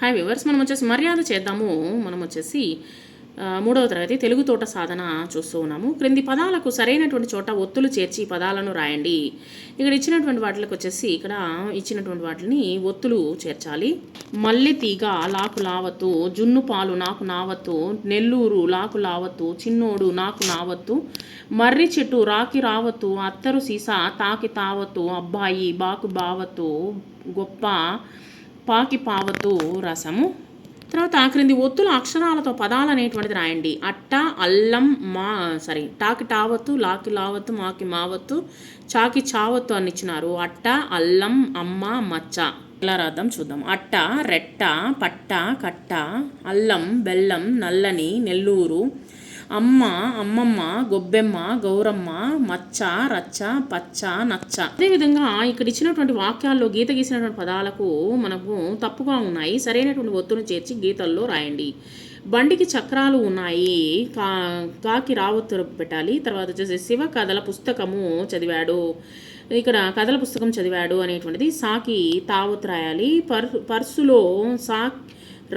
Hi viewers, మనం వచ్చేసి మర్యాద చేద్దాము. మనం వచ్చేసి మూడవ తరగతి తెలుగు తోట సాధన చూస్తూ ఉన్నాము. క్రింది పదాలకు సరైనటువంటి చోట ఒత్తులు చేర్చి పదాలను రాయండి. ఇక్కడ ఇచ్చినటువంటి వాటికి వచ్చేసి ఇక్కడ ఇచ్చినటువంటి వాటిని ఒత్తులు చేర్చాలి. మల్లె తీగ లాకు లావత్తు, జున్ను పాలు నాకు నావత్తు, నెల్లూరు లాకు లావత్తు, చిన్నోడు నాకు నావత్తు, మర్రి చెట్టు రాకి రావత్తు, అత్తరు సీసా తాకి తావత్తు, అబ్బాయి బాకు బావత్తు, గొప్ప పాకి పావతు రసము. తర్వాత క్రింది ఒత్తుల అక్షరాలతో పదాలు అనేటువంటిది రాయండి. అట్ట, అల్లం, టాకి టావత్తు, లాకి లావత్తు, మాకి మావత్తు, చాకి చావత్తు అని ఇచ్చినారు. అట్ట, అల్లం, అమ్మ, మచ్చ. ఎలా రాద్దాం చూద్దాం. అట్ట, రెట్ట, పట్ట, కట్ట, అల్లం, బెల్లం, నల్లని, నెల్లూరు, అమ్మ, అమ్మమ్మ, గొబ్బెమ్మ, గౌరమ్మ, మచ్చ, రచ్చ, పచ్చ, నచ్చ. అదేవిధంగా ఇక్కడ ఇచ్చినటువంటి వాక్యాల్లో గీత గీసినటువంటి పదాలకు మనకు తప్పుగా ఉన్నాయి. సరైనటువంటి ఒత్తును చేర్చి గీతల్లో రాయండి. బండికి చక్రాలు ఉన్నాయి, కాకి రావత్తు పెట్టాలి. తర్వాత వచ్చేసి శివ కథల పుస్తకము చదివాడు. ఇక్కడ కథల పుస్తకం చదివాడు అనేటువంటిది సాకి తావత్తు రాయాలి. పర్సులో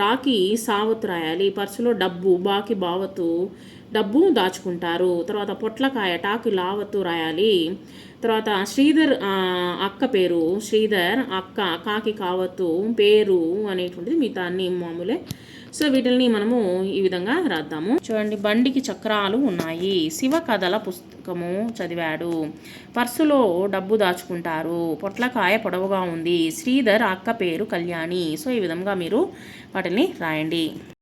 రాకి సావత్తు రాయాలి. పర్సులో డబ్బు బాకి బావత్తు, డబ్బు దాచుకుంటారు. తర్వాత పొట్లకాయ టాకి లావత్తు రాయాలి. తర్వాత శ్రీధర్ అక్క పేరు శ్రీధర్, అక్క కాకి కావత్తు, పేరు అనేటువంటిది మిగతా అన్ని మామూలే. సో వీటిని మనము ఈ విధంగా రాద్దాము. చూడండి, బండికి చక్రాలు ఉన్నాయి, శివ కథల పుస్తకము చదివాడు, పర్సులో డబ్బు దాచుకుంటారు, పొట్లకాయ పొడవుగా ఉంది, శ్రీధర్ అక్క పేరు కళ్యాణి. సో ఈ విధంగా మీరు వాటిని రాయండి.